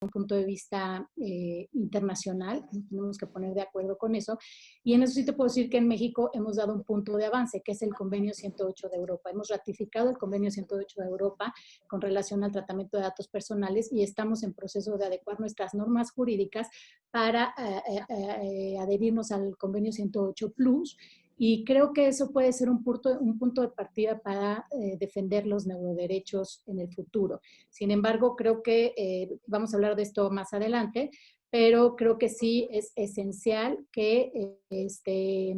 un punto de vista internacional, nos tenemos que poner de acuerdo con eso. Y en eso sí te puedo decir que en México hemos dado un punto de avance, que es el Convenio 108 de Europa. Hemos ratificado el Convenio 108 de Europa con relación al tratamiento de datos personales y estamos en proceso de adecuar nuestras normas jurídicas para adherirnos al Convenio 108 Plus. Y creo que eso puede ser un punto de partida para defender los neuroderechos en el futuro. Sin embargo, creo que vamos a hablar de esto más adelante, pero creo que sí es esencial que este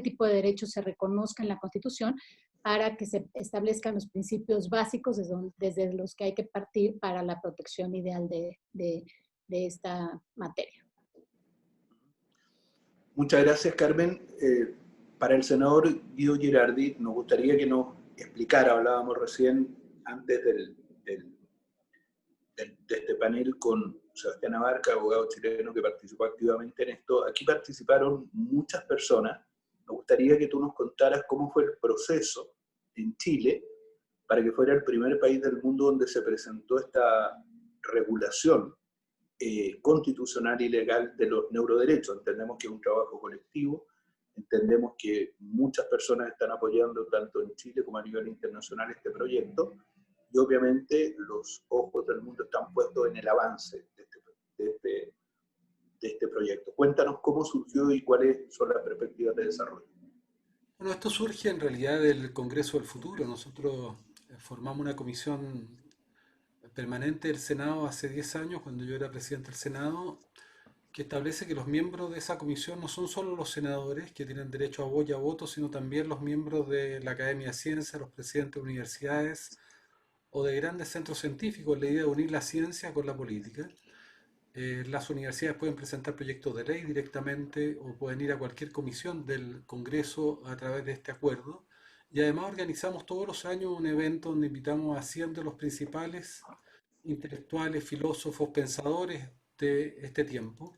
tipo de derechos se reconozca en la Constitución para que se establezcan los principios básicos desde los que hay que partir para la protección ideal de esta materia. Muchas gracias, Carmen. Para el senador Guido Girardi, nos gustaría que nos explicara, hablábamos recién antes de este panel con Sebastián Abarca, abogado chileno que participó activamente en esto. Aquí participaron muchas personas. Me gustaría que tú nos contaras cómo fue el proceso en Chile para que fuera el primer país del mundo donde se presentó esta regulación constitucional y legal de los neuroderechos. Entendemos que es un trabajo colectivo, entendemos que muchas personas están apoyando tanto en Chile como a nivel internacional este proyecto, y obviamente los ojos del mundo están puestos en el avance de este proyecto. Cuéntanos cómo surgió y cuáles son las perspectivas de desarrollo. Bueno, esto surge en realidad del Congreso del Futuro. Nosotros formamos una comisión permanente del Senado hace 10 años, cuando yo era presidente del Senado, que establece que los miembros de esa comisión no son solo los senadores que tienen derecho a voz y a voto, sino también los miembros de la Academia de Ciencias, los presidentes de universidades o de grandes centros científicos, la idea de unir la ciencia con la política. Las universidades pueden presentar proyectos de ley directamente o pueden ir a cualquier comisión del Congreso a través de este acuerdo. Y además organizamos todos los años un evento donde invitamos a 100 de los principales intelectuales, filósofos, pensadores de este tiempo.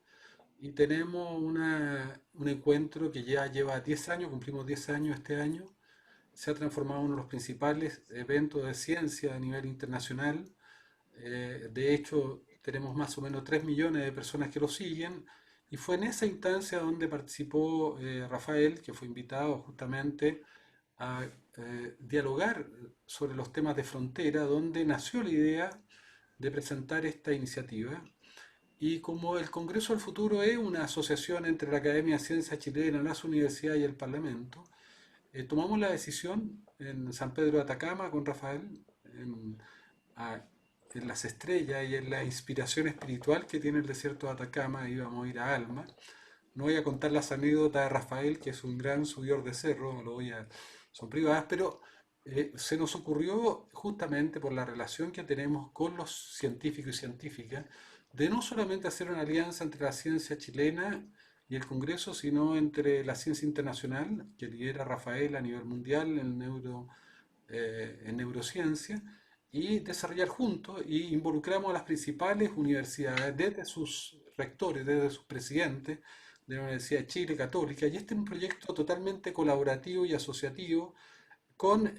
Y tenemos un encuentro que ya lleva 10 años, cumplimos 10 años este año. Se ha transformado en uno de los principales eventos de ciencia a nivel internacional. De hecho, tenemos más o menos 3 millones de personas que lo siguen. Y fue en esa instancia donde participó Rafael, que fue invitado justamente a dialogar sobre los temas de frontera, donde nació la idea de presentar esta iniciativa. Y como el Congreso del Futuro es una asociación entre la Academia de Ciencias Chilena, las universidades y el Parlamento, tomamos la decisión en San Pedro de Atacama con Rafael, en las estrellas y en la inspiración espiritual que tiene el desierto de Atacama. Íbamos a ir a Alma. No voy a contar las anécdotas de Rafael, que es un gran subidor de cerro, son privadas, pero se nos ocurrió justamente por la relación que tenemos con los científicos y científicas, de no solamente hacer una alianza entre la ciencia chilena y el Congreso, sino entre la ciencia internacional, que lidera Rafael a nivel mundial en neurociencia, y desarrollar juntos, y involucramos a las principales universidades, desde sus rectores, desde sus presidentes, de la Universidad de Chile, Católica, y este es un proyecto totalmente colaborativo y asociativo con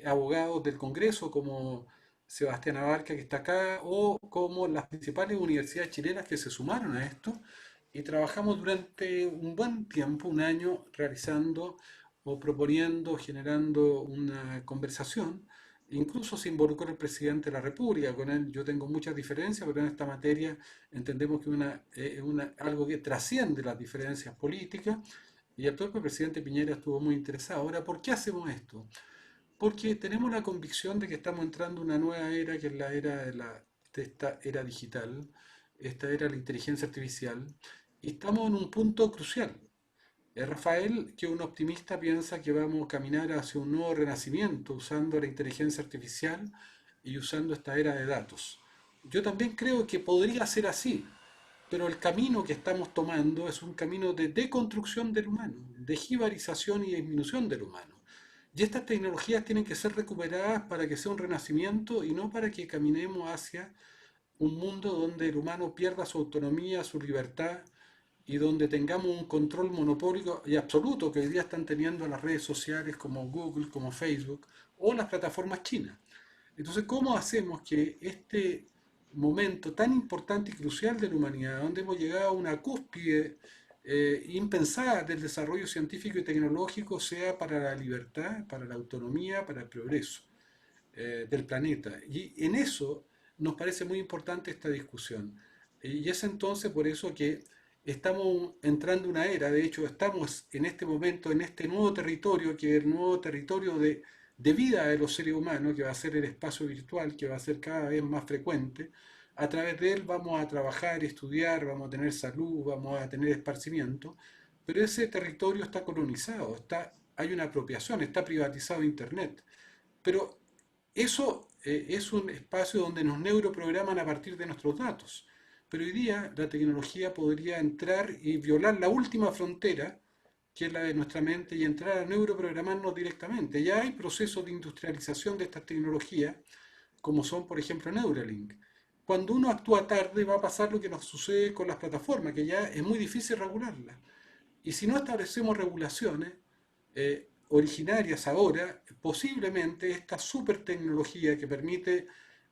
abogados del Congreso como Sebastián Abarca, que está acá, o como las principales universidades chilenas que se sumaron a esto, y trabajamos durante un buen tiempo, un año, realizando o proponiendo, generando una conversación. Incluso se involucró el presidente de la República, con él yo tengo muchas diferencias, pero en esta materia entendemos que algo que trasciende las diferencias políticas, y el propio presidente Piñera estuvo muy interesado. Ahora, ¿por qué hacemos esto? Porque tenemos la convicción de que estamos entrando en una nueva era, que es la era de esta era digital, esta era de la inteligencia artificial, y estamos en un punto crucial. Rafael, que es un optimista, piensa que vamos a caminar hacia un nuevo renacimiento usando la inteligencia artificial y usando esta era de datos. Yo también creo que podría ser así, pero el camino que estamos tomando es un camino de deconstrucción del humano, de jibarización y disminución del humano. Y estas tecnologías tienen que ser recuperadas para que sea un renacimiento y no para que caminemos hacia un mundo donde el humano pierda su autonomía, su libertad, y donde tengamos un control monopólico y absoluto que hoy día están teniendo las redes sociales como Google, como Facebook o las plataformas chinas. Entonces, ¿cómo hacemos que este momento tan importante y crucial de la humanidad, donde hemos llegado a una cúspide impensada del desarrollo científico y tecnológico, sea para la libertad, para la autonomía, para el progreso del planeta? Y en eso nos parece muy importante esta discusión. Y es entonces por eso que estamos entrando en una era, de hecho estamos en este momento en este nuevo territorio, que es el nuevo territorio de vida de los seres humanos, que va a ser el espacio virtual, que va a ser cada vez más frecuente. A través de él vamos a trabajar, estudiar, vamos a tener salud, vamos a tener esparcimiento, pero ese territorio está colonizado, hay una apropiación, está privatizado Internet. Pero eso es un espacio donde nos neuroprograman a partir de nuestros datos. Pero hoy día la tecnología podría entrar y violar la última frontera, que es la de nuestra mente, y entrar a neuroprogramarnos directamente. Ya hay procesos de industrialización de estas tecnologías, como son, por ejemplo, Neuralink. Cuando uno actúa tarde va a pasar lo que nos sucede con las plataformas, que ya es muy difícil regularlas. Y si no establecemos regulaciones originarias ahora, posiblemente esta super tecnología que permite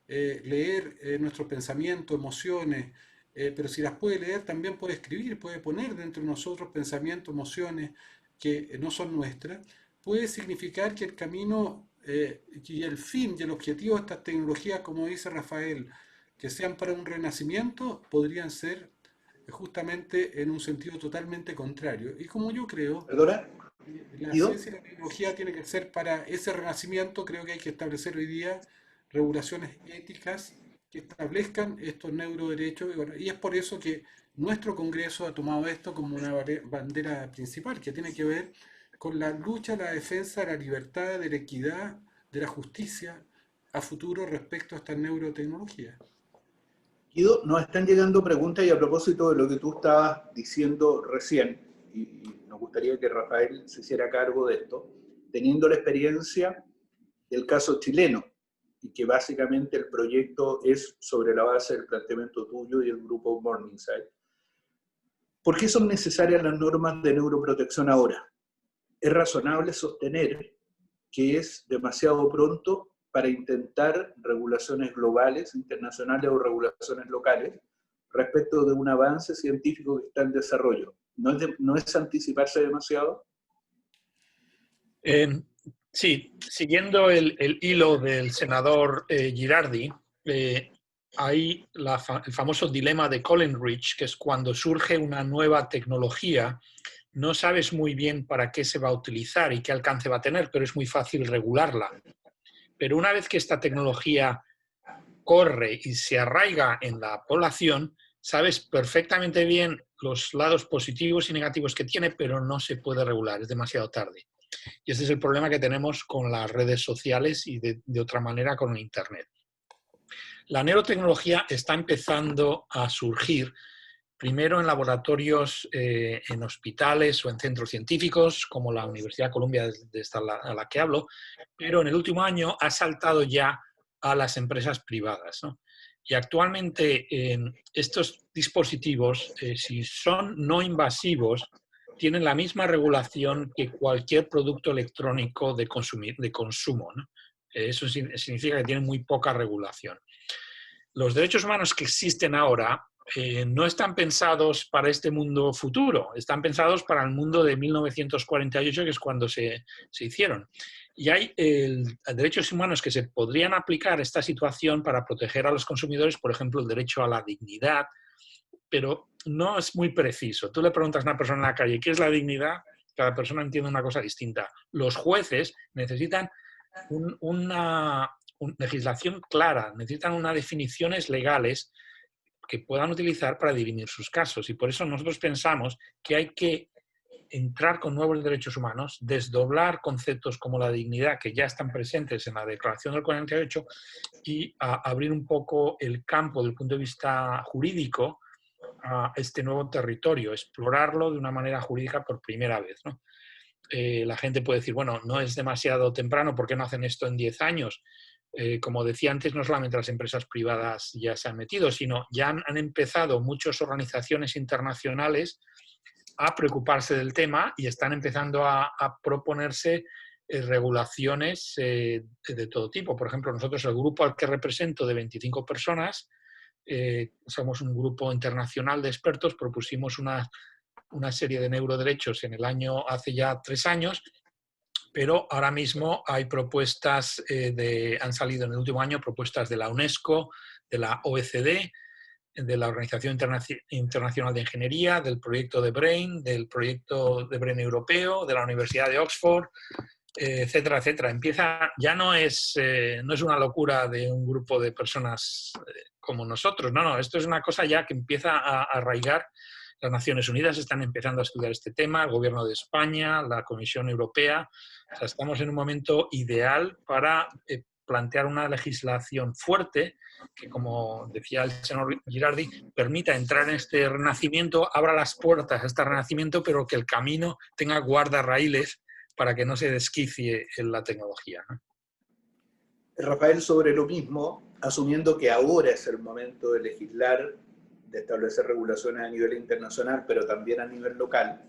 leer nuestros pensamientos, emociones, pero si las puede leer también puede escribir, puede poner dentro de nosotros pensamientos, emociones que no son nuestras, puede significar que el camino y el fin y el objetivo de estas tecnologías, como dice Rafael, que sean para un renacimiento, podrían ser justamente en un sentido totalmente contrario. Y como yo creo, ¿Perdona? la ¿Guido? ciencia y la tecnología tiene que ser para ese renacimiento, creo que hay que establecer hoy día regulaciones éticas que establezcan estos neuroderechos. Y, bueno, y es por eso que nuestro Congreso ha tomado esto como una bandera principal, que tiene que ver con la lucha, la defensa de la libertad, de la equidad, de la justicia a futuro respecto a estas neurotecnologías. Guido, nos están llegando preguntas y a propósito de lo que tú estabas diciendo recién, y nos gustaría que Rafael se hiciera cargo de esto, teniendo la experiencia del caso chileno, y que básicamente el proyecto es sobre la base del planteamiento tuyo y el grupo Morningside. ¿Por qué son necesarias las normas de neuroprotección ahora? Es razonable sostener que es demasiado pronto para intentar regulaciones globales, internacionales o regulaciones locales respecto de un avance científico que está en desarrollo. ¿No es anticiparse demasiado? Sí, siguiendo el hilo del senador Girardi, hay el famoso dilema de Coleridge, que es cuando surge una nueva tecnología, no sabes muy bien para qué se va a utilizar y qué alcance va a tener, pero es muy fácil regularla. Pero una vez que esta tecnología corre y se arraiga en la población, sabes perfectamente bien los lados positivos y negativos que tiene, pero no se puede regular, es demasiado tarde. Y ese es el problema que tenemos con las redes sociales y de otra manera con el Internet. La neurotecnología está empezando a surgir primero en laboratorios, en hospitales o en centros científicos, como la Universidad de Columbia, de esta a la que hablo, pero en el último año ha saltado ya a las empresas privadas, ¿no? Y actualmente estos dispositivos, si son no invasivos, tienen la misma regulación que cualquier producto electrónico de consumo, ¿no? Eso significa que tienen muy poca regulación. Los derechos humanos que existen ahora no están pensados para este mundo futuro, están pensados para el mundo de 1948, que es cuando se hicieron. Y hay derechos humanos que se podrían aplicar a esta situación para proteger a los consumidores, por ejemplo, el derecho a la dignidad, pero no es muy preciso. Tú le preguntas a una persona en la calle, ¿qué es la dignidad? Cada persona entiende una cosa distinta. Los jueces necesitan una legislación clara, necesitan unas definiciones legales que puedan utilizar para dirimir sus casos. Y por eso nosotros pensamos que hay que entrar con nuevos derechos humanos, desdoblar conceptos como la dignidad, que ya están presentes en la Declaración del 48, y abrir un poco el campo desde el punto de vista jurídico a este nuevo territorio, explorarlo de una manera jurídica por primera vez, ¿no? La gente puede decir, bueno, no es demasiado temprano, ¿por qué no hacen esto en 10 años? Como decía antes, no solamente las empresas privadas ya se han metido, sino ya han empezado muchas organizaciones internacionales a preocuparse del tema y están empezando a proponerse regulaciones de todo tipo. Por ejemplo, nosotros, el grupo al que represento de 25 personas, somos un grupo internacional de expertos, propusimos una serie de neuroderechos hace ya 3 años, pero ahora mismo hay propuestas, han salido en el último año propuestas de la UNESCO, de la OECD, de la Organización Internacional de Ingeniería, del proyecto de BRAIN, del proyecto de BRAIN europeo, de la Universidad de Oxford, etcétera, etcétera. Ya no es una locura de un grupo de personas como nosotros, no, esto es una cosa ya que empieza a arraigar. Las Naciones Unidas están empezando a estudiar este tema, el Gobierno de España, la Comisión Europea. O sea, estamos en un momento ideal para plantear una legislación fuerte que, como decía el señor Girardi, permita entrar en este renacimiento, abra las puertas a este renacimiento, pero que el camino tenga guardarraíles para que no se desquicie en la tecnología, ¿no? Rafael, sobre lo mismo, asumiendo que ahora es el momento de legislar, de establecer regulaciones a nivel internacional, pero también a nivel local,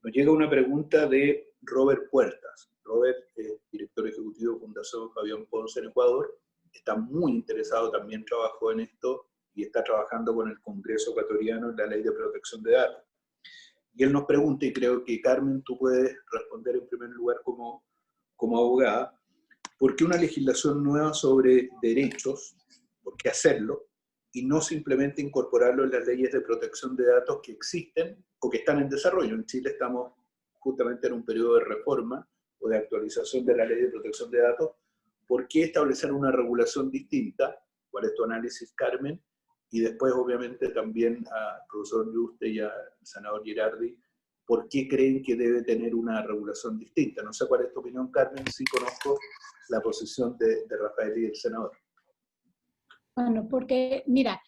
nos llega una pregunta de Robert Puertas. Robert es director ejecutivo de Fundación Fabián Ponce en Ecuador, está muy interesado, también trabajó en esto y está trabajando con el Congreso ecuatoriano en la Ley de Protección de Datos. Y él nos pregunta, y creo que Carmen, tú puedes responder en primer lugar como abogada, ¿por qué una legislación nueva sobre derechos? ¿Por qué hacerlo? Y no simplemente incorporarlo en las leyes de protección de datos que existen o que están en desarrollo. En Chile estamos justamente en un periodo de reforma o de actualización de la ley de protección de datos. ¿Por qué establecer una regulación distinta? ¿Cuál es tu análisis, Carmen? Y después, obviamente, también al profesor Yuste y al senador Girardi, ¿por qué creen que debe tener una regulación distinta? No sé cuál es tu opinión, Carmen, sí conozco la posición de Rafael y del senador. Bueno, porque, mira,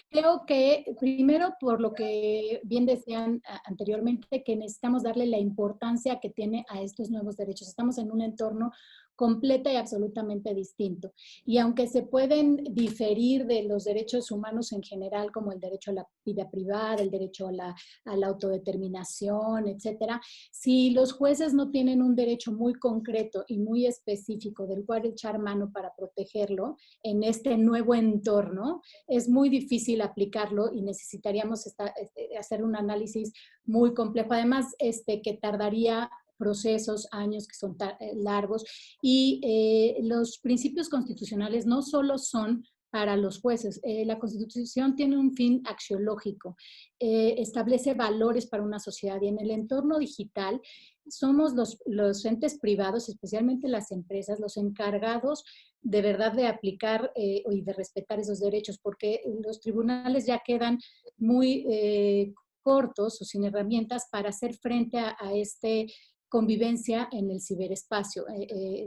creo que primero, por lo que bien decían anteriormente, que necesitamos darle la importancia que tiene a estos nuevos derechos. Estamos en un entorno completa y absolutamente distinto. Y aunque se pueden diferir de los derechos humanos en general, como el derecho a la vida privada, el derecho a la autodeterminación, etcétera, si los jueces no tienen un derecho muy concreto y muy específico del cual echar mano para protegerlo en este nuevo entorno, es muy difícil aplicarlo y necesitaríamos hacer un análisis muy complejo. Además, que tardaría procesos, años que son largos, y los principios constitucionales no solo son para los jueces. La Constitución tiene un fin axiológico, establece valores para una sociedad, y en el entorno digital somos los entes privados, especialmente las empresas, los encargados de verdad de aplicar y de respetar esos derechos, porque los tribunales ya quedan muy cortos o sin herramientas para hacer frente a este convivencia en el ciberespacio.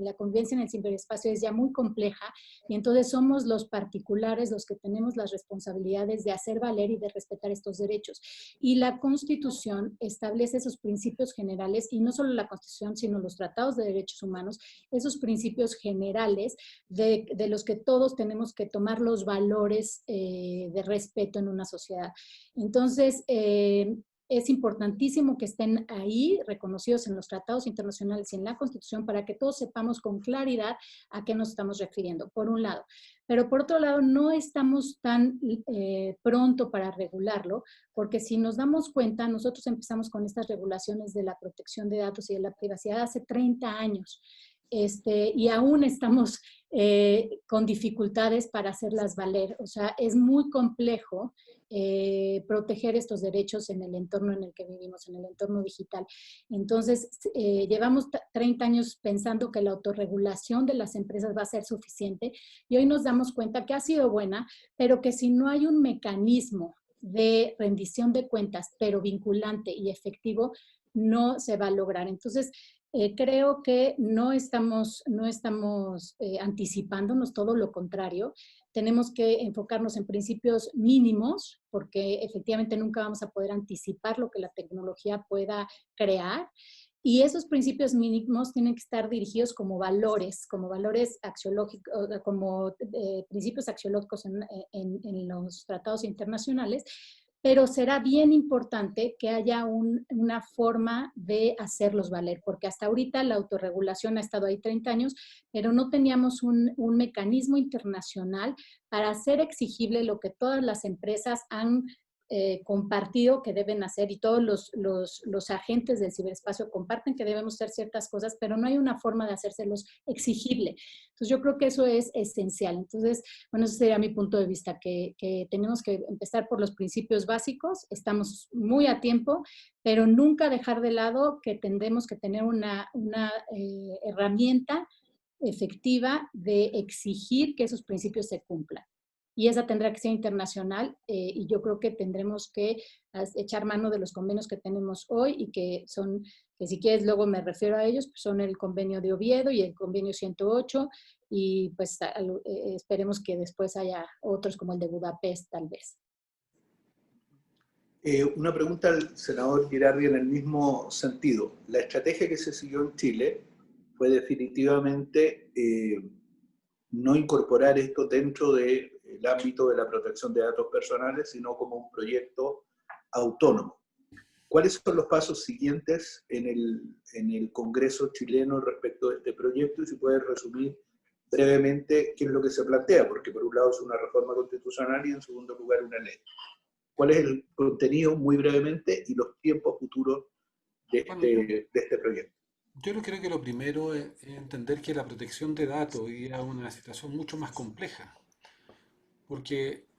La convivencia en el ciberespacio es ya muy compleja, y entonces somos los particulares los que tenemos las responsabilidades de hacer valer y de respetar estos derechos. Y la Constitución establece esos principios generales, y no solo la Constitución, sino los tratados de derechos humanos, esos principios generales de los que todos tenemos que tomar los valores de respeto en una sociedad. Entonces, es importantísimo que estén ahí reconocidos en los tratados internacionales y en la Constitución para que todos sepamos con claridad a qué nos estamos refiriendo, por un lado. Pero por otro lado, no estamos tan pronto para regularlo, porque si nos damos cuenta, nosotros empezamos con estas regulaciones de la protección de datos y de la privacidad hace 30 años. Y aún estamos con dificultades para hacerlas valer. O sea, es muy complejo proteger estos derechos en el entorno en el que vivimos, en el entorno digital. Entonces, llevamos 30 años pensando que la autorregulación de las empresas va a ser suficiente, y hoy nos damos cuenta que ha sido buena, pero que si no hay un mecanismo de rendición de cuentas, pero vinculante y efectivo, no se va a lograr. Entonces, creo que no estamos anticipándonos, todo lo contrario. Tenemos que enfocarnos en principios mínimos, porque efectivamente nunca vamos a poder anticipar lo que la tecnología pueda crear. Y esos principios mínimos tienen que estar dirigidos como valores axiológicos, como principios axiológicos en los tratados internacionales, pero será bien importante que haya una forma de hacerlos valer, porque hasta ahorita la autorregulación ha estado ahí 30 años, pero no teníamos un mecanismo internacional para hacer exigible lo que todas las empresas han compartido que deben hacer y todos los agentes del ciberespacio comparten que debemos hacer ciertas cosas, pero no hay una forma de hacérselos exigible. Entonces yo creo que eso es esencial. Entonces, bueno, ese sería mi punto de vista, que tenemos que empezar por los principios básicos, estamos muy a tiempo, pero nunca dejar de lado que tendremos que tener una herramienta efectiva de exigir que esos principios se cumplan. Y esa tendrá que ser internacional y yo creo que tendremos que echar mano de los convenios que tenemos hoy y que son, que si quieres luego me refiero a ellos, pues son el convenio de Oviedo y el convenio 108 y pues esperemos que después haya otros como el de Budapest tal vez. Una pregunta al senador Girardi en el mismo sentido. La estrategia que se siguió en Chile fue definitivamente no incorporar esto dentro del ámbito de la protección de datos personales, sino como un proyecto autónomo. ¿Cuáles son los pasos siguientes en el Congreso chileno respecto de este proyecto? Y si puedes resumir brevemente qué es lo que se plantea, porque por un lado es una reforma constitucional y en segundo lugar una ley. ¿Cuál es el contenido, muy brevemente, y los tiempos futuros de este proyecto? Yo creo que lo primero es entender que la protección de datos hoy día es una situación mucho más compleja, porque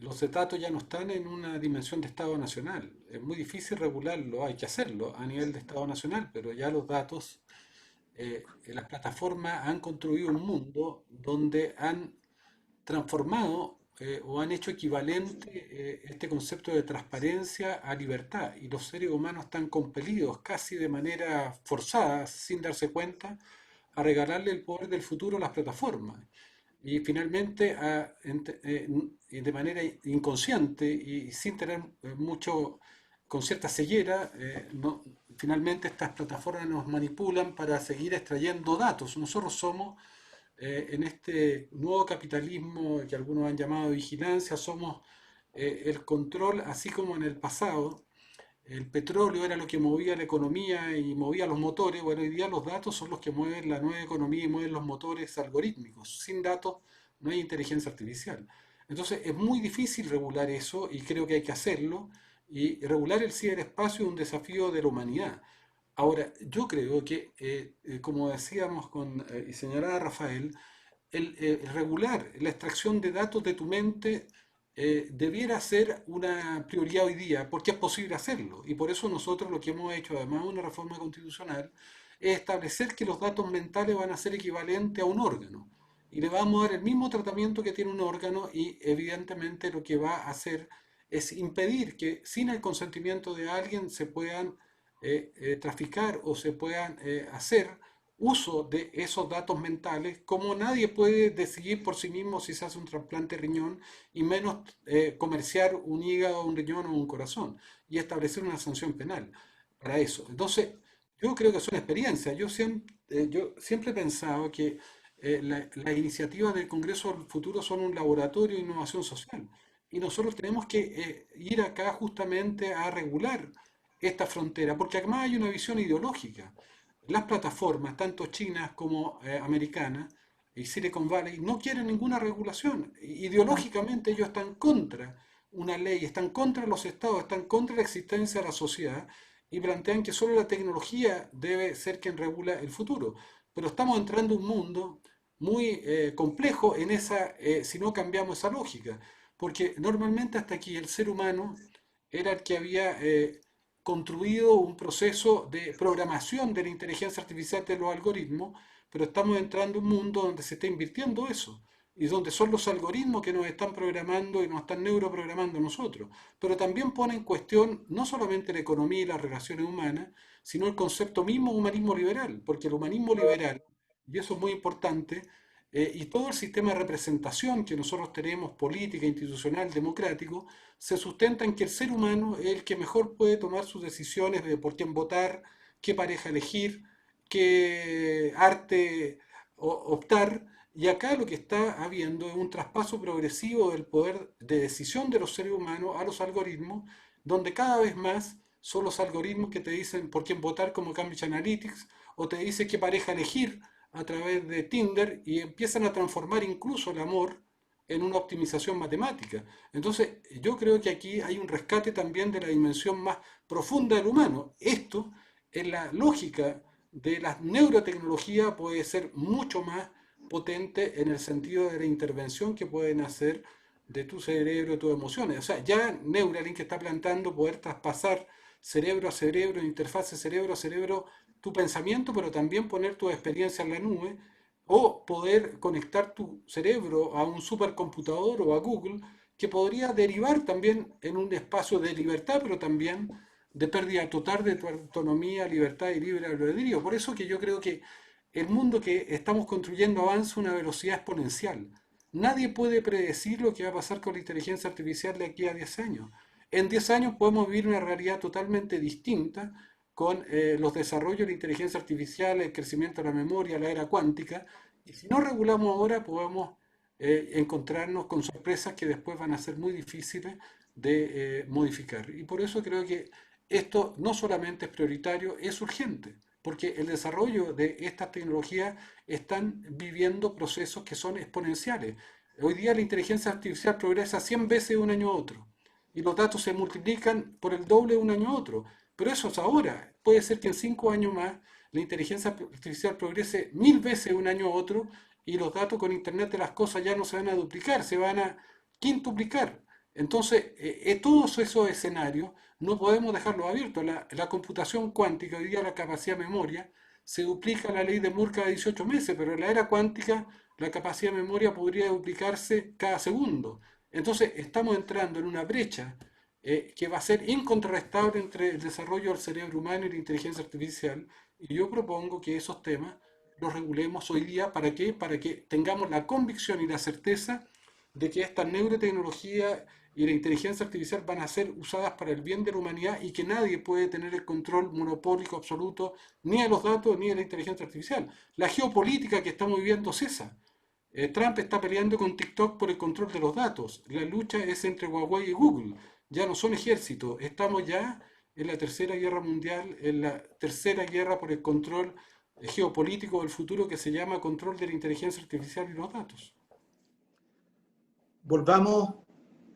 los datos ya no están en una dimensión de Estado nacional. Es muy difícil regularlo, hay que hacerlo a nivel de Estado nacional, pero ya los datos, las plataformas han construido un mundo donde han transformado o han hecho equivalente este concepto de transparencia a libertad, y los seres humanos están compelidos casi de manera forzada, sin darse cuenta, a regalarle el poder del futuro a las plataformas. Y finalmente, de manera inconsciente y sin tener mucho, con cierta ceguera, finalmente estas plataformas nos manipulan para seguir extrayendo datos. Nosotros somos, en este nuevo capitalismo que algunos han llamado vigilancia, somos el control, así como en el pasado el petróleo era lo que movía la economía y movía los motores. Bueno, hoy día los datos son los que mueven la nueva economía y mueven los motores algorítmicos. Sin datos no hay inteligencia artificial. Entonces es muy difícil regular eso y creo que hay que hacerlo. Y regular el ciberespacio es un desafío de la humanidad. Ahora, yo creo que, como decíamos y señalaba Rafael, el regular la extracción de datos de tu mente debiera ser una prioridad hoy día, porque es posible hacerlo. Y por eso nosotros lo que hemos hecho, además de una reforma constitucional, es establecer que los datos mentales van a ser equivalentes a un órgano. Y le vamos a dar el mismo tratamiento que tiene un órgano, y evidentemente lo que va a hacer es impedir que sin el consentimiento de alguien se puedan traficar o se puedan hacer uso de esos datos mentales, como nadie puede decidir por sí mismo si se hace un trasplante de riñón, y menos comerciar un hígado, un riñón o un corazón, y establecer una sanción penal para eso. Entonces, yo creo que es una experiencia. Yo siempre he pensado que las iniciativas del Congreso del Futuro son un laboratorio de innovación social, y nosotros tenemos que ir acá justamente a regular esta frontera, porque además hay una visión ideológica. Las plataformas, tanto chinas como americanas, y Silicon Valley, no quieren ninguna regulación. Ideológicamente ellos están contra una ley, están contra los estados, están contra la existencia de la sociedad, y plantean que solo la tecnología debe ser quien regula el futuro. Pero estamos entrando en un mundo muy complejo si no cambiamos esa lógica, porque normalmente hasta aquí el ser humano era el que había construido un proceso de programación de la inteligencia artificial, de los algoritmos, pero estamos entrando en un mundo donde se está invirtiendo eso, y donde son los algoritmos que nos están programando y nos están neuroprogramando a nosotros. Pero también pone en cuestión no solamente la economía y las relaciones humanas, sino el concepto mismo de humanismo liberal, porque el humanismo liberal, y eso es muy importante, y todo el sistema de representación que nosotros tenemos, política, institucional, democrático, se sustenta en que el ser humano es el que mejor puede tomar sus decisiones de por quién votar, qué pareja elegir, qué arte optar, Y acá lo que está habiendo es un traspaso progresivo del poder de decisión de los seres humanos a los algoritmos, donde cada vez más son los algoritmos que te dicen por quién votar como Cambridge Analytics, o te dicen qué pareja elegir a través de Tinder, y empiezan a transformar incluso el amor en una optimización matemática. Entonces, yo creo que aquí hay un rescate también de la dimensión más profunda del humano. Esto, en la lógica de la neurotecnología, puede ser mucho más potente en el sentido de la intervención que pueden hacer de tu cerebro, tus emociones. O sea, ya Neuralink está planteando poder traspasar cerebro a cerebro, interfase cerebro a cerebro, tu pensamiento, pero también poner tu experiencia en la nube, o poder conectar tu cerebro a un supercomputador o a Google, que podría derivar también en un espacio de libertad, pero también de pérdida total de tu autonomía, libertad y libre albedrío. Por eso que yo creo que el mundo que estamos construyendo avanza a una velocidad exponencial. Nadie puede predecir lo que va a pasar con la inteligencia artificial de aquí a 10 años. En 10 años podemos vivir una realidad totalmente distinta con los desarrollos de la inteligencia artificial, el crecimiento de la memoria, la era cuántica, y si no regulamos ahora podemos encontrarnos con sorpresas que después van a ser muy difíciles de modificar. Y por eso creo que esto no solamente es prioritario, es urgente, porque el desarrollo de estas tecnologías están viviendo procesos que son exponenciales. Hoy día la inteligencia artificial progresa 100 veces de un año a otro y los datos se multiplican por el doble de un año a otro. Pero eso es ahora. Puede ser que en 5 años más la inteligencia artificial progrese 1000 veces de un año a otro y los datos con Internet de las cosas ya no se van a duplicar, se van a quintuplicar. Entonces, todos esos escenarios no podemos dejarlos abiertos. La computación cuántica, hoy día la capacidad de memoria, se duplica la ley de Moore cada 18 meses, pero en la era cuántica la capacidad de memoria podría duplicarse cada segundo. Entonces, estamos entrando en una brecha que va a ser incontrastable entre el desarrollo del cerebro humano y la inteligencia artificial. Y yo propongo que esos temas los regulemos hoy día. ¿Para qué? Para que tengamos la convicción y la certeza de que esta neurotecnología y la inteligencia artificial van a ser usadas para el bien de la humanidad y que nadie puede tener el control monopólico absoluto ni de los datos ni de la inteligencia artificial. La geopolítica que estamos viviendo es esa. Trump está peleando con TikTok por el control de los datos. La lucha es entre Huawei y Google. Ya no son ejércitos. Estamos ya en la tercera guerra mundial, en la tercera guerra por el control geopolítico del futuro que se llama control de la inteligencia artificial y los datos. Volvamos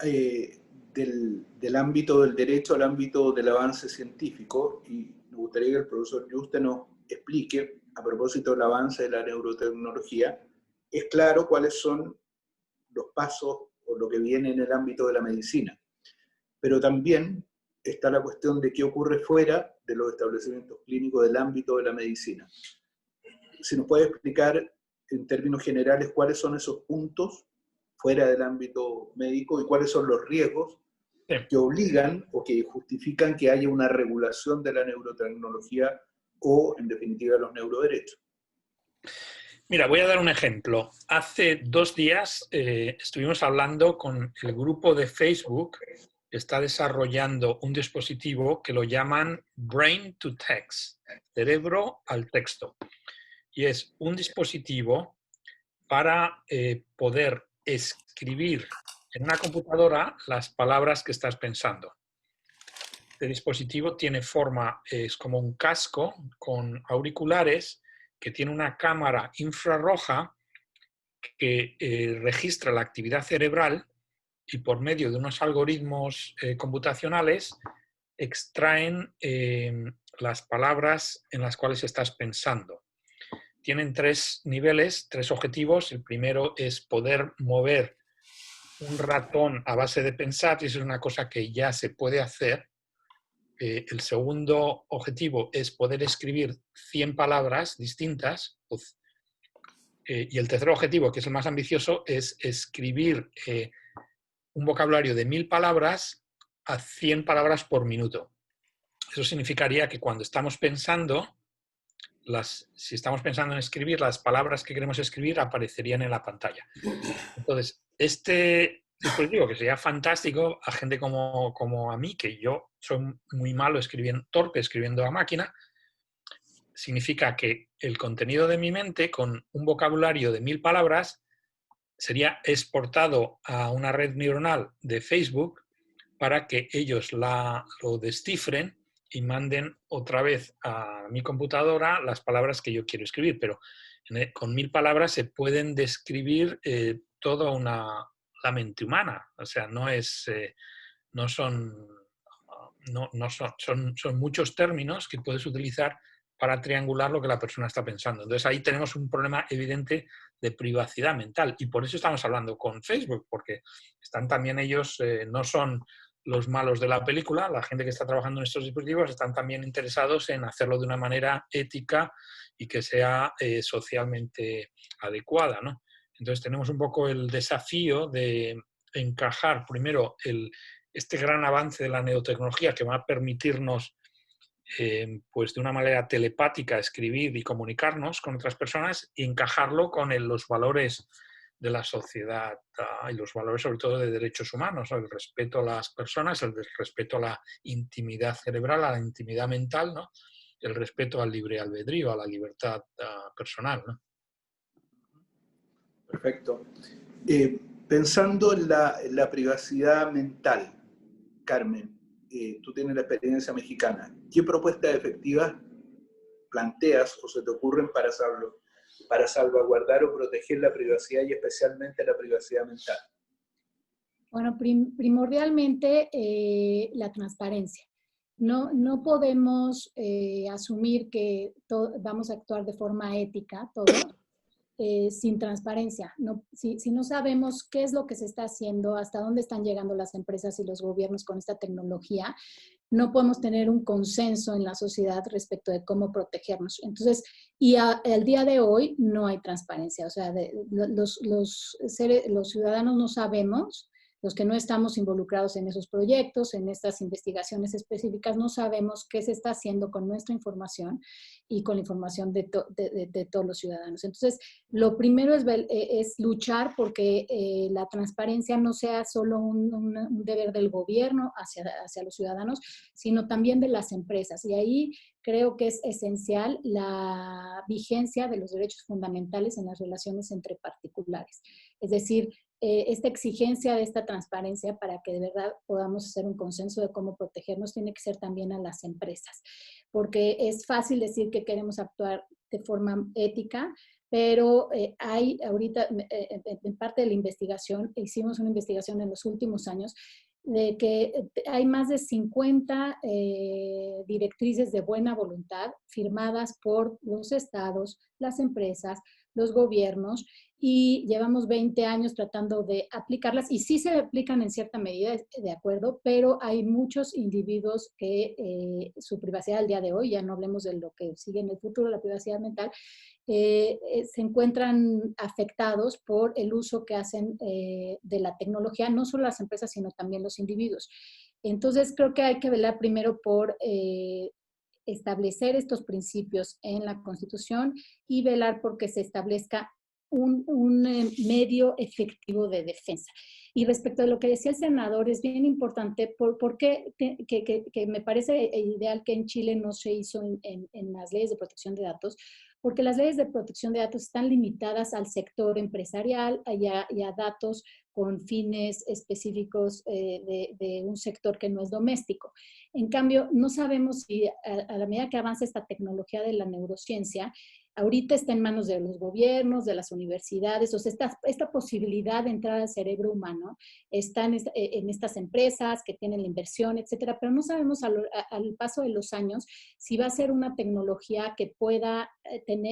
del ámbito del derecho al ámbito del avance científico y me gustaría que el profesor Yuste nos explique, a propósito del avance de la neurotecnología, es claro cuáles son los pasos o lo que viene en el ámbito de la medicina, pero también está la cuestión de qué ocurre fuera de los establecimientos clínicos del ámbito de la medicina. Si nos puede explicar en términos generales cuáles son esos puntos fuera del ámbito médico y cuáles son los riesgos que obligan o que justifican que haya una regulación de la neurotecnología o, en definitiva, los neuroderechos. Mira, voy a dar un ejemplo. Hace 2 días estuvimos hablando con el grupo de Facebook que está desarrollando un dispositivo que lo llaman Brain to Text, cerebro al texto. Y es un dispositivo para poder escribir en una computadora las palabras que estás pensando. Este dispositivo tiene forma, es como un casco con auriculares que tiene una cámara infrarroja que registra la actividad cerebral y por medio de unos algoritmos computacionales extraen las palabras en las cuales estás pensando. Tienen 3 niveles, 3 objetivos. El primero es poder mover un ratón a base de pensar, y eso es una cosa que ya se puede hacer. El segundo objetivo es poder escribir 100 palabras distintas. Y el tercer objetivo, que es el más ambicioso, es escribir un vocabulario de 1000 palabras a 100 palabras por minuto. Eso significaría que cuando estamos pensando, si estamos pensando en escribir, las palabras que queremos escribir aparecerían en la pantalla. Entonces, este dispositivo, que sería fantástico a gente como a mí, que yo soy muy malo torpe escribiendo a máquina, significa que el contenido de mi mente con un vocabulario de 1000 palabras sería exportado a una red neuronal de Facebook para que ellos lo descifren y manden otra vez a mi computadora las palabras que yo quiero escribir. Pero con 1000 palabras se pueden describir toda la mente humana. O sea, no son muchos términos que puedes utilizar para triangular lo que la persona está pensando. Entonces ahí tenemos un problema evidente de privacidad mental y por eso estamos hablando con Facebook, porque están también ellos, no son los malos de la película, la gente que está trabajando en estos dispositivos están también interesados en hacerlo de una manera ética y que sea socialmente adecuada, ¿no? Entonces tenemos un poco el desafío de encajar primero este gran avance de la neotecnología que va a permitirnos pues de una manera telepática escribir y comunicarnos con otras personas y encajarlo con los valores de la sociedad y los valores sobre todo de derechos humanos, ¿no? El respeto a las personas, el respeto a la intimidad cerebral, a la intimidad mental, ¿no? El respeto al libre albedrío, a la libertad personal, ¿no? Perfecto. Pensando en la privacidad mental, Carmen, tú tienes la experiencia mexicana. ¿Qué propuestas efectivas planteas o se te ocurren para salvaguardar o proteger la privacidad y especialmente la privacidad mental? Bueno, primordialmente la transparencia. No podemos asumir que vamos a actuar de forma ética todos sin transparencia. Si no sabemos qué es lo que se está haciendo, hasta dónde están llegando las empresas y los gobiernos con esta tecnología, no podemos tener un consenso en la sociedad respecto de cómo protegernos. Entonces, al día de hoy no hay transparencia. O sea, los ciudadanos no sabemos, los que no estamos involucrados en esos proyectos, en estas investigaciones específicas, no sabemos qué se está haciendo con nuestra información y con la información de todos los ciudadanos. Entonces, lo primero es luchar porque la transparencia no sea solo un deber del gobierno hacia los ciudadanos, sino también de las empresas. Y ahí creo que es esencial la vigencia de los derechos fundamentales en las relaciones entre particulares. Es decir, esta exigencia de esta transparencia para que de verdad podamos hacer un consenso de cómo protegernos tiene que ser también a las empresas, porque es fácil decir que queremos actuar de forma ética, pero hay ahorita, en parte de la investigación, hicimos una investigación en los últimos años, de que hay más de 50 directrices de buena voluntad firmadas por los estados, las empresas, los gobiernos, y llevamos 20 años tratando de aplicarlas y sí se aplican en cierta medida, de acuerdo, pero hay muchos individuos que su privacidad al día de hoy, ya no hablemos de lo que sigue en el futuro, la privacidad mental, se encuentran afectados por el uso que hacen de la tecnología, no solo las empresas, sino también los individuos. Entonces, creo que hay que velar primero por establecer estos principios en la Constitución y velar por que se establezca un medio efectivo de defensa. Y respecto a lo que decía el senador, es bien importante porque que me parece ideal que en Chile no se hizo en las leyes de protección de datos, porque las leyes de protección de datos están limitadas al sector empresarial y a datos con fines específicos de un sector que no es doméstico. En cambio, no sabemos si a la medida que avanza esta tecnología de la neurociencia, ahorita está en manos de los gobiernos, de las universidades, o sea, esta posibilidad de entrar al cerebro humano está en estas empresas que tienen la inversión, etcétera, pero no sabemos al paso de los años si va a ser una tecnología que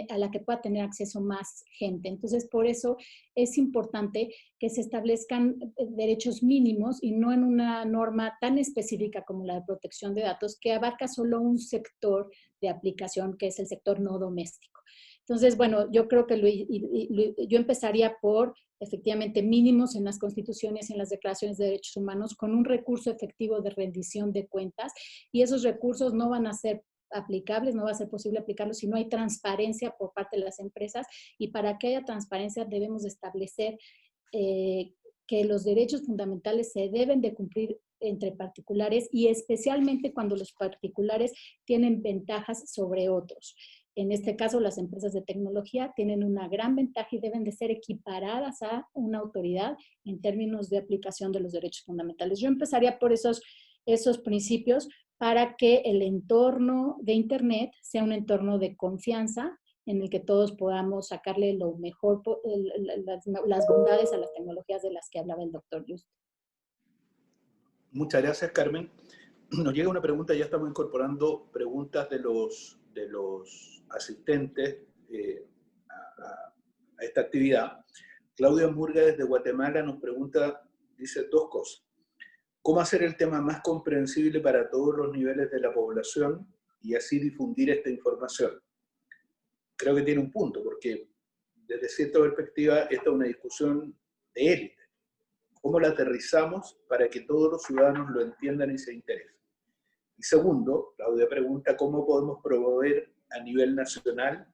a la que pueda tener acceso más gente. Entonces, por eso es importante que se establezcan derechos mínimos y no en una norma tan específica como la de protección de datos que abarca solo un sector de aplicación, que es el sector no doméstico. Entonces, bueno, yo creo que yo empezaría por, efectivamente, mínimos en las constituciones y en las declaraciones de derechos humanos con un recurso efectivo de rendición de cuentas, y esos recursos no van a ser aplicables, no va a ser posible aplicarlos si no hay transparencia por parte de las empresas, y para que haya transparencia debemos establecer que los derechos fundamentales se deben de cumplir entre particulares y especialmente cuando los particulares tienen ventajas sobre otros. En este caso, las empresas de tecnología tienen una gran ventaja y deben de ser equiparadas a una autoridad en términos de aplicación de los derechos fundamentales. Yo empezaría por esos principios para que el entorno de Internet sea un entorno de confianza en el que todos podamos sacarle lo mejor, las bondades a las tecnologías de las que hablaba el doctor Just. Muchas gracias, Carmen. Nos llega una pregunta, ya estamos incorporando preguntas de los asistentes a esta actividad. Claudia Murga desde Guatemala nos pregunta, dice dos cosas. ¿Cómo hacer el tema más comprensible para todos los niveles de la población y así difundir esta información? Creo que tiene un punto, porque desde cierta perspectiva esta es una discusión de élite. ¿Cómo la aterrizamos para que todos los ciudadanos lo entiendan y se interesen? Y segundo, Claudia pregunta cómo podemos promover a nivel nacional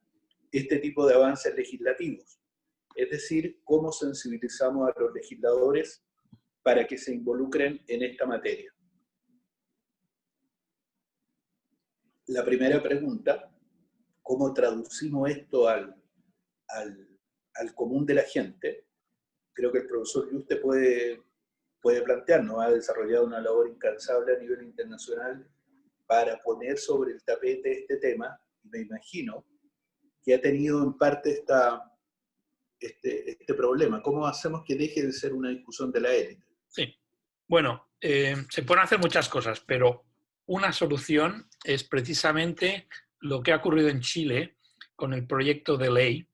este tipo de avances legislativos. Es decir, cómo sensibilizamos a los legisladores para que se involucren en esta materia. La primera pregunta, ¿cómo traducimos esto al común de la gente? Creo que el profesor Yuste puede plantearnos, ha desarrollado una labor incansable a nivel internacional para poner sobre el tapete este tema, y me imagino que ha tenido en parte este problema. ¿Cómo hacemos que deje de ser una discusión de la élite? Sí. Bueno, se pueden hacer muchas cosas, pero una solución es precisamente lo que ha ocurrido en Chile con el proyecto de ley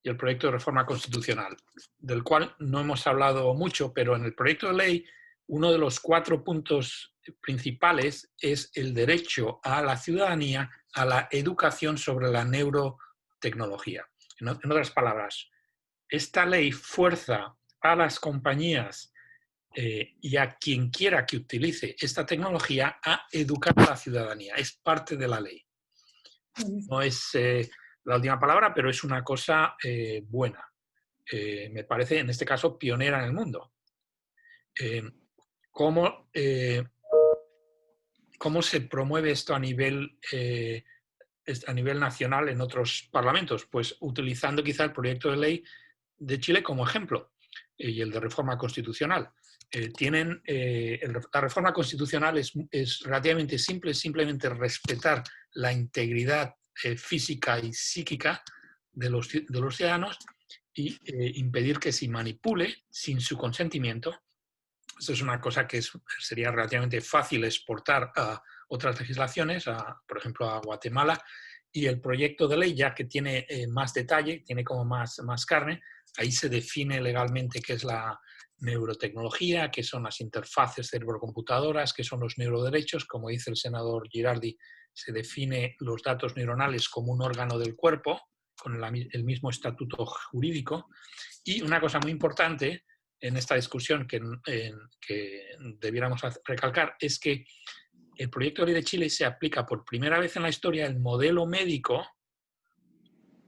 y el proyecto de reforma constitucional, del cual no hemos hablado mucho, pero en el proyecto de ley uno de los 4 puntos principales es el derecho a la ciudadanía a la educación sobre la neurotecnología. En otras palabras, esta ley fuerza a las compañías y a quien quiera que utilice esta tecnología a educar a la ciudadanía. Es parte de la ley. No es la última palabra, pero es una cosa buena. Me parece, en este caso, pionera en el mundo. ¿Cómo se promueve esto a nivel nacional en otros parlamentos? Pues utilizando quizá el proyecto de ley de Chile como ejemplo y el de reforma constitucional. La reforma constitucional es relativamente simple, es simplemente respetar la integridad física y psíquica de los ciudadanos y impedir que se manipule sin su consentimiento. Esto es una cosa que sería relativamente fácil exportar a otras legislaciones, por ejemplo a Guatemala, y el proyecto de ley, ya que tiene más detalle, tiene como más carne, ahí se define legalmente qué es la neurotecnología, qué son las interfaces cerebro-computadoras, qué son los neuroderechos. Como dice el senador Girardi, se define los datos neuronales como un órgano del cuerpo, con el mismo estatuto jurídico. Y una cosa muy importante en esta discusión que debiéramos recalcar es que el proyecto de ley de Chile se aplica por primera vez en la historia el modelo médico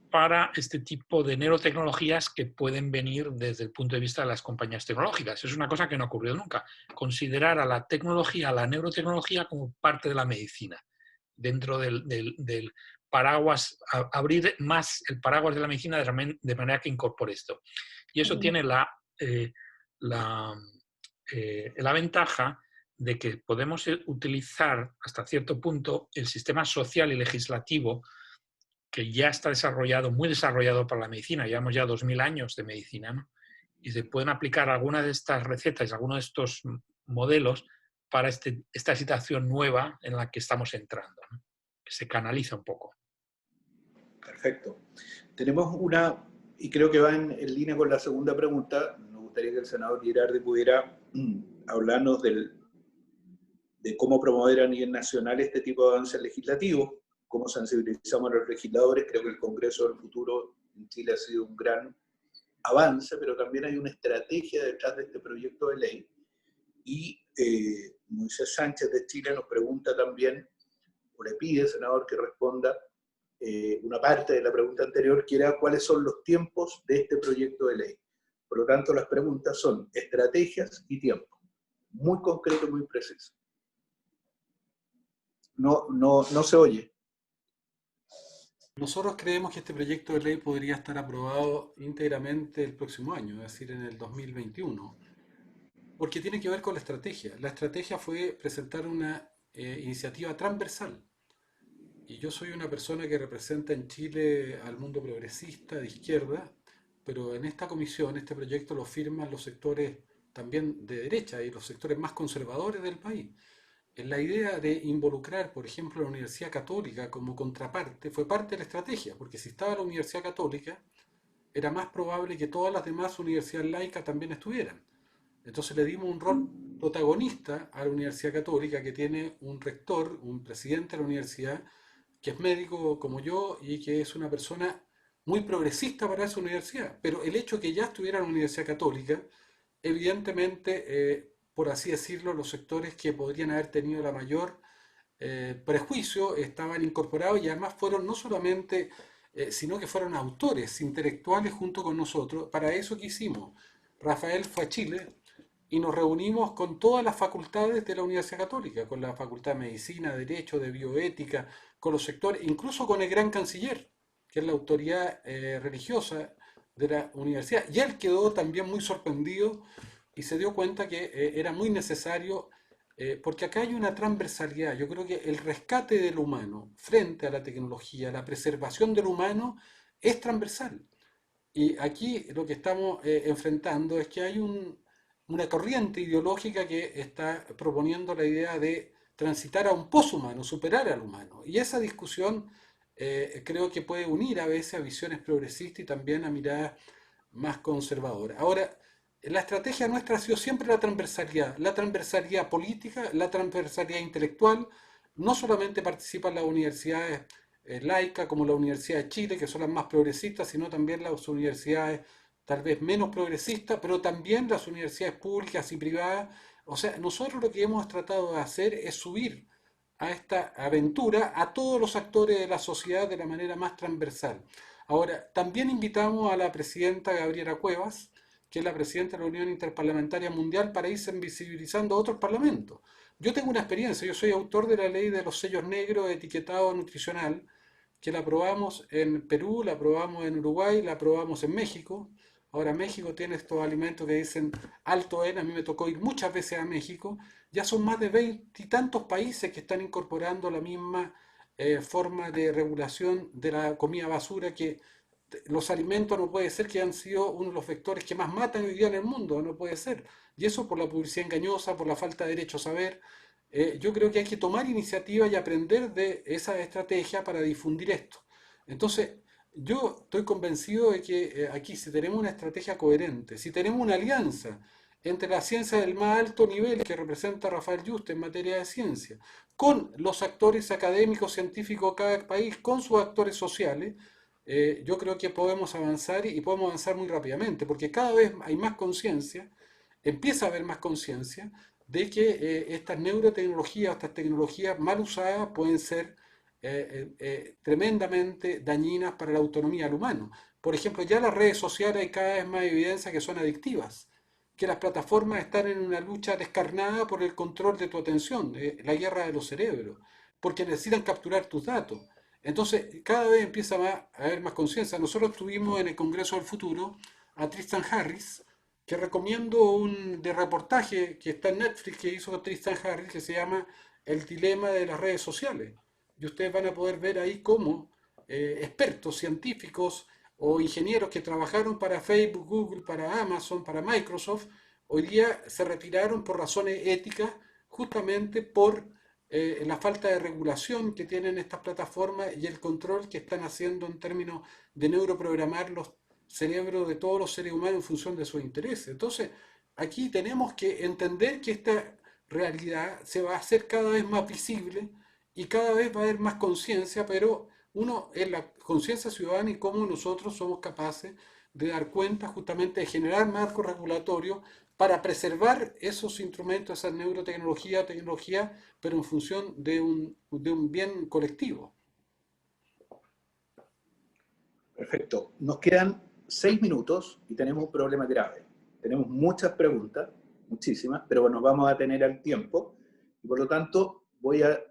para este tipo de neurotecnologías que pueden venir desde el punto de vista de las compañías tecnológicas. Es una cosa que no ha ocurrido nunca. Considerar a la tecnología, a la neurotecnología como parte de la medicina. Dentro del paraguas, abrir más el paraguas de la medicina de manera que incorpore esto. Y eso tiene la ventaja de que podemos utilizar hasta cierto punto el sistema social y legislativo que ya está desarrollado, muy desarrollado para la medicina. Llevamos ya 2000 años de medicina, ¿no? Y se pueden aplicar algunas de estas recetas, algunos de estos modelos para esta situación nueva en la que estamos entrando, ¿no? Que se canaliza un poco. Perfecto. Tenemos una, y creo que va en línea con la segunda pregunta. Nos gustaría que el senador Girardi pudiera hablarnos de cómo promover a nivel nacional este tipo de avances legislativos, cómo sensibilizamos a los legisladores. Creo que el Congreso del Futuro en Chile ha sido un gran avance, pero también hay una estrategia detrás de este proyecto de ley. Y Moisés Sánchez de Chile nos pregunta también, o le pide, senador, que responda una parte de la pregunta anterior, que era cuáles son los tiempos de este proyecto de ley. Por lo tanto, las preguntas son estrategias y tiempo. Muy concreto, muy preciso. No se oye. Nosotros creemos que este proyecto de ley podría estar aprobado íntegramente el próximo año, es decir, en el 2021, porque tiene que ver con la estrategia. La estrategia fue presentar una iniciativa transversal. Y yo soy una persona que representa en Chile al mundo progresista de izquierda, pero en esta comisión, este proyecto lo firman los sectores también de derecha y los sectores más conservadores del país. En la idea de involucrar, por ejemplo, la Universidad Católica como contraparte fue parte de la estrategia, porque si estaba la Universidad Católica, era más probable que todas las demás universidades laicas también estuvieran. Entonces le dimos un rol protagonista a la Universidad Católica, que tiene un rector, un presidente de la universidad, que es médico como yo y que es una persona muy progresista para esa universidad. Pero el hecho de que ya estuviera en la Universidad Católica, evidentemente, por así decirlo, los sectores que podrían haber tenido la mayor prejuicio estaban incorporados y además fueron no solamente, sino que fueron autores intelectuales junto con nosotros. Para eso que hicimos, Rafael fue a Chile y nos reunimos con todas las facultades de la Universidad Católica, con la Facultad de Medicina, Derecho, de Bioética, con los sectores, incluso con el Gran Canciller, que es la autoridad religiosa de la universidad. Y él quedó también muy sorprendido y se dio cuenta que era muy necesario, porque acá hay una transversalidad. Yo creo que el rescate del humano frente a la tecnología, la preservación del humano, es transversal. Y aquí lo que estamos enfrentando es que hay una corriente ideológica que está proponiendo la idea de transitar a un poshumano, superar al humano. Y esa discusión creo que puede unir a veces a visiones progresistas y también a miradas más conservadoras. Ahora, la estrategia nuestra ha sido siempre la transversalidad política, la transversalidad intelectual. No solamente participan las universidades laicas como la Universidad de Chile, que son las más progresistas, sino también las universidades tal vez menos progresistas, pero también las universidades públicas y privadas. O sea, nosotros lo que hemos tratado de hacer es subir a esta aventura a todos los actores de la sociedad de la manera más transversal. Ahora, también invitamos a la presidenta Gabriela Cuevas, que es la presidenta de la Unión Interparlamentaria Mundial, para irse visibilizando a otros parlamentos. Yo tengo una experiencia, yo soy autor de la ley de los sellos negros de etiquetado nutricional, que la aprobamos en Perú, la aprobamos en Uruguay, la aprobamos en México. Ahora México tiene estos alimentos que dicen alto en, a mí me tocó ir muchas veces a México. Ya son más de 20 y tantos países que están incorporando la misma forma de regulación de la comida basura, que los alimentos no puede ser que han sido uno de los vectores que más matan hoy día en el mundo, no puede ser. Y eso por la publicidad engañosa, por la falta de derecho a saber. Yo creo que hay que tomar iniciativa y aprender de esa estrategia para difundir esto. Entonces, yo estoy convencido de que aquí si tenemos una estrategia coherente, si tenemos una alianza entre la ciencia del más alto nivel que representa Rafael Yuste en materia de ciencia, con los actores académicos, científicos de cada país, con sus actores sociales, yo creo que podemos avanzar y podemos avanzar muy rápidamente, porque cada vez hay más conciencia, empieza a haber más conciencia de que estas neurotecnologías, estas tecnologías mal usadas pueden ser tremendamente dañinas para la autonomía del humano. Por ejemplo, ya las redes sociales hay cada vez más evidencia que son adictivas, que las plataformas están en una lucha descarnada por el control de tu atención, la guerra de los cerebros, porque necesitan capturar tus datos. Entonces, cada vez empieza a haber más conciencia. Nosotros tuvimos en el Congreso del Futuro a Tristan Harris, que recomiendo un de reportaje que está en Netflix que hizo Tristan Harris, que se llama El dilema de las redes sociales. Y ustedes van a poder ver ahí cómo expertos científicos o ingenieros que trabajaron para Facebook, Google, para Amazon, para Microsoft, hoy día se retiraron por razones éticas, justamente por la falta de regulación que tienen estas plataformas y el control que están haciendo en términos de neuroprogramar los cerebros de todos los seres humanos en función de sus intereses. Entonces, aquí tenemos que entender que esta realidad se va a hacer cada vez más visible y cada vez va a haber más conciencia, pero uno es la conciencia ciudadana y cómo nosotros somos capaces de dar cuenta justamente de generar marcos regulatorios para preservar esos instrumentos, esa neurotecnología, tecnología, pero en función de un bien colectivo. Perfecto. Nos quedan 6 minutos y tenemos un problema grave. Tenemos muchas preguntas, muchísimas, pero nos vamos a tener al tiempo. Y por lo tanto, voy a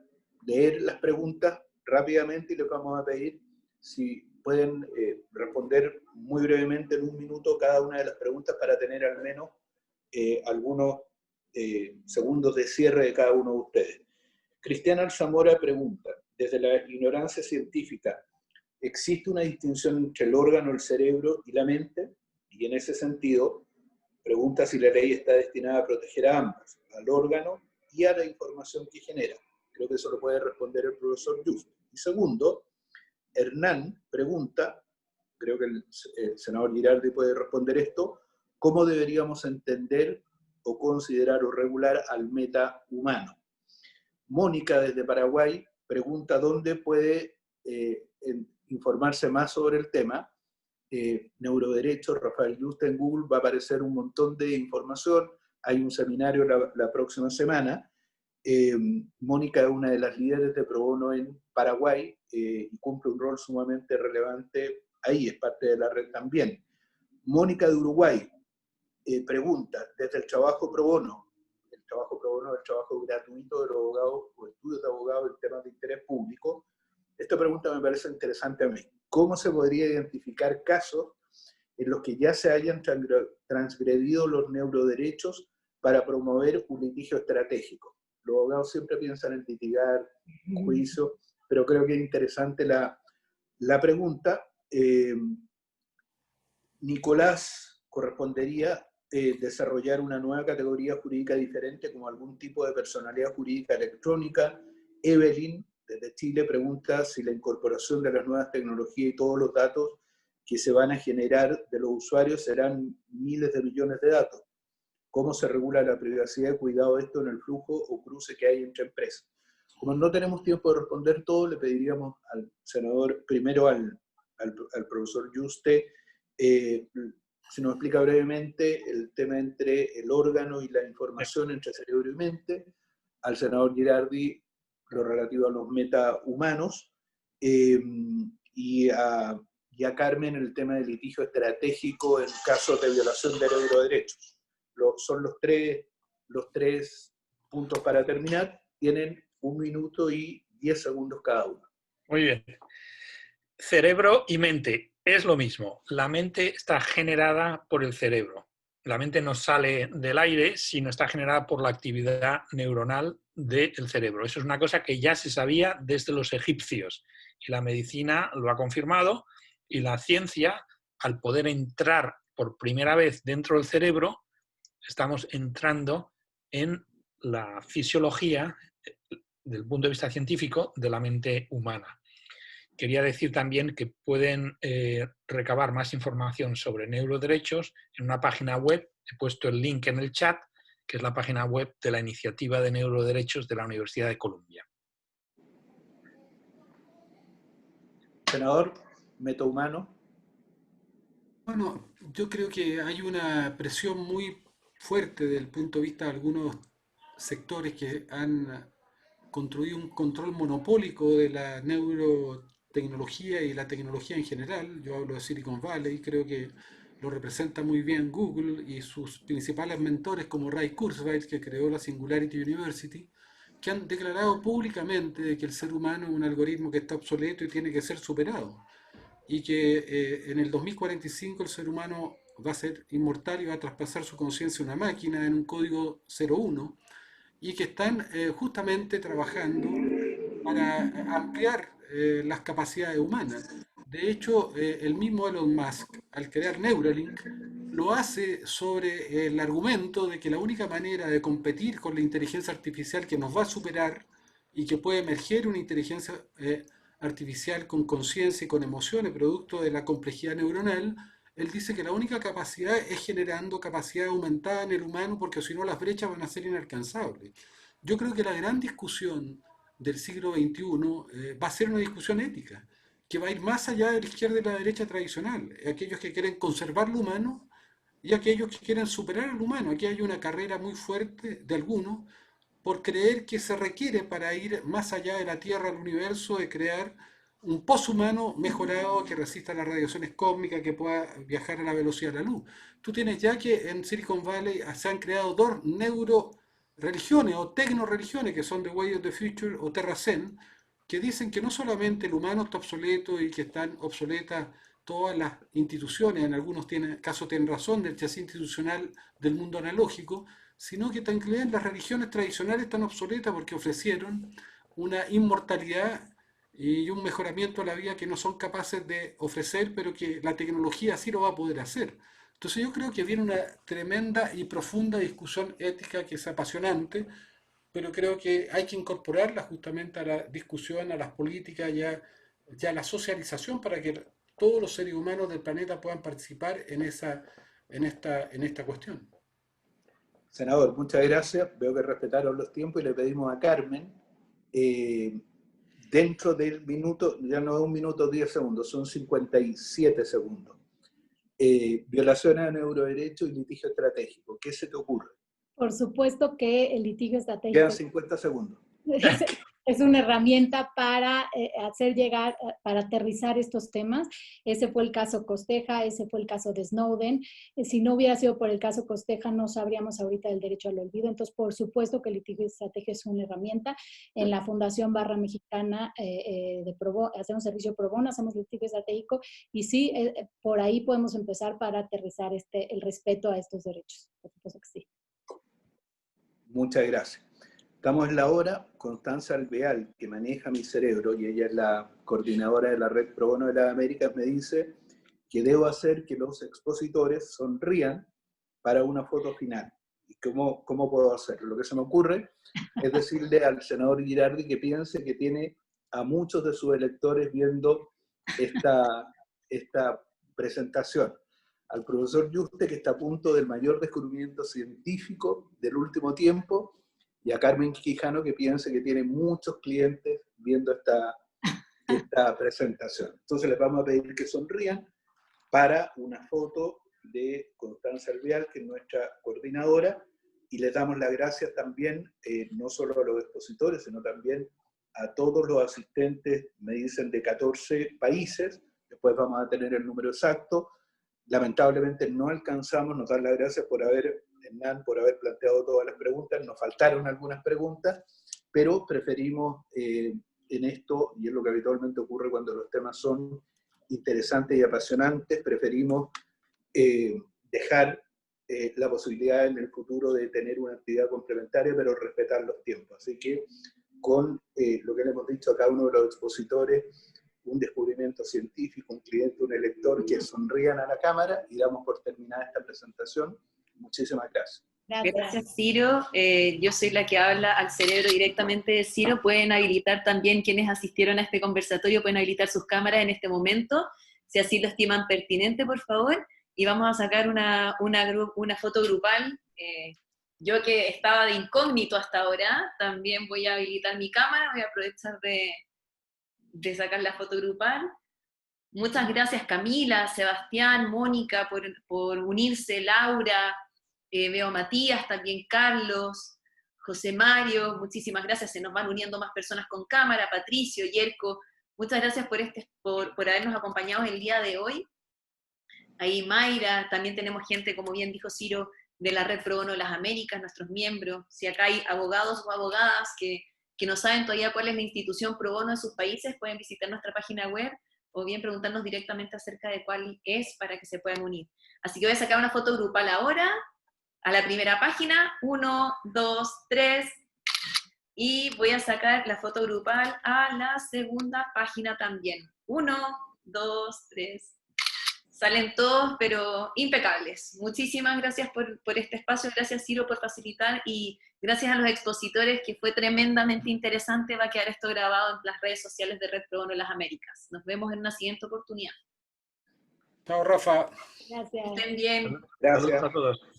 leer las preguntas rápidamente y les vamos a pedir si pueden responder muy brevemente en un minuto cada una de las preguntas para tener al menos algunos segundos de cierre de cada uno de ustedes. Cristiana Alzamora pregunta, desde la ignorancia científica, ¿existe una distinción entre el órgano, el cerebro y la mente? Y en ese sentido, pregunta si la ley está destinada a proteger a ambas, al órgano y a la información que genera. Creo que eso lo puede responder el profesor Just. Y segundo, Hernán pregunta, creo que el senador Girardi puede responder esto, ¿cómo deberíamos entender o considerar o regular al metahumano? Mónica desde Paraguay pregunta dónde puede informarse más sobre el tema. Neuroderechos, Rafael Yuste en Google va a aparecer un montón de información, hay un seminario la próxima semana. Mónica es una de las líderes de Pro Bono en Paraguay y cumple un rol sumamente relevante ahí, es parte de la red también. Mónica de Uruguay pregunta, desde el trabajo Pro Bono, el trabajo gratuito de los abogados o estudios de abogados en temas de interés público, esta pregunta me parece interesante a mí. ¿Cómo se podría identificar casos en los que ya se hayan transgredido los neuroderechos para promover un litigio estratégico? Los abogados siempre piensan en litigar, juicio, pero creo que es interesante la pregunta. Nicolás correspondería desarrollar una nueva categoría jurídica diferente como algún tipo de personalidad jurídica electrónica. Evelyn, desde Chile, pregunta si la incorporación de las nuevas tecnologías y todos los datos que se van a generar de los usuarios serán miles de millones de datos. ¿Cómo se regula la privacidad y cuidado de esto en el flujo o cruce que hay entre empresas? Como no tenemos tiempo de responder todo, le pediríamos al senador, primero al profesor Yuste, si nos explica brevemente el tema entre el órgano y la información entre cerebro y mente, al senador Girardi lo relativo a los metahumanos, y a Carmen el tema del litigio estratégico en casos de violación de neuroderechos. Son los tres puntos para terminar. Tienen 1 minuto y 10 segundos cada uno. Muy bien. Cerebro y mente es lo mismo. La mente está generada por el cerebro. La mente no sale del aire, sino está generada por la actividad neuronal del cerebro. Eso es una cosa que ya se sabía desde los egipcios y la medicina lo ha confirmado, y la ciencia, al poder entrar por primera vez dentro del cerebro, estamos entrando en la fisiología, desde el punto de vista científico, de la mente humana. Quería decir también que pueden recabar más información sobre neuroderechos en una página web. He puesto el link en el chat, que es la página web de la Iniciativa de Neuroderechos de la Universidad de Columbia. Senador, metahumano. Bueno, yo creo que hay una presión muy fuerte desde el punto de vista de algunos sectores que han construido un control monopólico de la neurotecnología y la tecnología en general. Yo hablo de Silicon Valley, creo que lo representa muy bien Google y sus principales mentores como Ray Kurzweil, que creó la Singularity University, que han declarado públicamente de que el ser humano es un algoritmo que está obsoleto y tiene que ser superado, y que en el 2045 el ser humano va a ser inmortal y va a traspasar su conciencia a una máquina en un código 01, y que están justamente trabajando para ampliar las capacidades humanas. De hecho, el mismo Elon Musk, al crear Neuralink, lo hace sobre el argumento de que la única manera de competir con la inteligencia artificial que nos va a superar y que puede emerger una inteligencia artificial con conciencia y con emociones, producto de la complejidad neuronal, él dice que la única capacidad es generando capacidad aumentada en el humano, porque si no las brechas van a ser inalcanzables. Yo creo que la gran discusión del siglo XXI va a ser una discusión ética, que va a ir más allá de la izquierda y la derecha tradicional. Aquellos que quieren conservar lo humano y aquellos que quieren superar al humano. Aquí hay una carrera muy fuerte de algunos por creer que se requiere para ir más allá de la Tierra al universo, de crear un poshumano mejorado que resista las radiaciones cósmicas, que pueda viajar a la velocidad de la luz. Tú tienes ya que en Silicon Valley se han creado 2 neuroreligiones o tecnoreligiones, que son The Way of the Future o TerraZen, que dicen que no solamente el humano está obsoleto y que están obsoletas todas las instituciones, en algunos casos tienen razón, del chasis institucional del mundo analógico, sino que también las religiones tradicionales están obsoletas porque ofrecieron una inmortalidad y un mejoramiento a la vida que no son capaces de ofrecer, pero que la tecnología sí lo va a poder hacer. Entonces yo creo que viene una tremenda y profunda discusión ética que es apasionante, pero creo que hay que incorporarla justamente a la discusión, a las políticas, ya a la socialización para que todos los seres humanos del planeta puedan participar en esta cuestión. Senador, muchas gracias. Veo que respetaron los tiempos y le pedimos a Carmen, dentro del minuto, ya no es 1 minuto 10 segundos, son 57 segundos. Violaciones a neuroderecho y litigio estratégico. ¿Qué se te ocurre? Por supuesto que el litigio estratégico Quedan 50 segundos. es una herramienta para hacer llegar, para aterrizar estos temas. Ese fue el caso Costeja, ese fue el caso de Snowden. Si no hubiera sido por el caso Costeja, no sabríamos ahorita del derecho al olvido. Entonces, por supuesto que el litigio estratégico es una herramienta. En la Fundación Barra Mexicana hacemos servicio pro bono, hacemos litigio estratégico, y sí, por ahí podemos empezar para aterrizar el respeto a estos derechos. Por supuesto que sí. Muchas gracias. Estamos en la hora. Constanza Alvear, que maneja mi cerebro, y ella es la coordinadora de la Red Pro Bono de las Américas, me dice que debo hacer que los expositores sonrían para una foto final. ¿Y cómo puedo hacerlo? Lo que se me ocurre es decirle al senador Girardi que piense que tiene a muchos de sus electores viendo esta presentación. Al profesor Yuste, que está a punto del mayor descubrimiento científico del último tiempo, y a Carmen Quijano, que piense que tiene muchos clientes viendo esta presentación. Entonces les vamos a pedir que sonrían para una foto de Constanza Alvear, que es nuestra coordinadora, y les damos las gracias también, no solo a los expositores, sino también a todos los asistentes, me dicen, de 14 países. Después vamos a tener el número exacto. Lamentablemente no alcanzamos, nos dan las gracias Hernán, por haber planteado todas las preguntas. Nos faltaron algunas preguntas, pero preferimos en esto, y es lo que habitualmente ocurre cuando los temas son interesantes y apasionantes, preferimos dejar la posibilidad en el futuro de tener una actividad complementaria, pero respetar los tiempos. Así que con lo que le hemos dicho a cada uno de los expositores, un descubrimiento científico, un cliente, un elector, que sonrían a la cámara, y damos por terminada esta presentación. Muchísimas gracias. Gracias, Ciro. Yo soy la que habla al cerebro directamente de Ciro. Pueden habilitar también, quienes asistieron a este conversatorio, pueden habilitar sus cámaras en este momento, si así lo estiman pertinente, por favor. Y vamos a sacar una foto grupal. Yo, que estaba de incógnito hasta ahora, también voy a habilitar mi cámara, voy a aprovechar de sacar la foto grupal. Muchas gracias, Camila, Sebastián, Mónica, por unirse, Laura, veo a Matías, también Carlos, José Mario, muchísimas gracias, se nos van uniendo más personas con cámara, Patricio, Yerko, muchas gracias por habernos acompañado el día de hoy. Ahí Mayra, también tenemos gente, como bien dijo Ciro, de la Red Pro Bono de las Américas, nuestros miembros. Si acá hay abogados o abogadas que no saben todavía cuál es la institución pro bono de sus países, pueden visitar nuestra página web o bien preguntarnos directamente acerca de cuál es para que se puedan unir. Así que voy a sacar una foto grupal ahora, a la primera página, 1, 2, 3, y voy a sacar la foto grupal a la segunda página también. 1, 2, 3. Salen todos, pero impecables. Muchísimas gracias por este espacio, gracias Ciro por facilitar, y gracias a los expositores, que fue tremendamente interesante. Va a quedar esto grabado en las redes sociales de Red Pro Bono de las Américas. Nos vemos en una siguiente oportunidad. Chao, Rafa. Gracias. Estén bien. Gracias. Saludos a todos.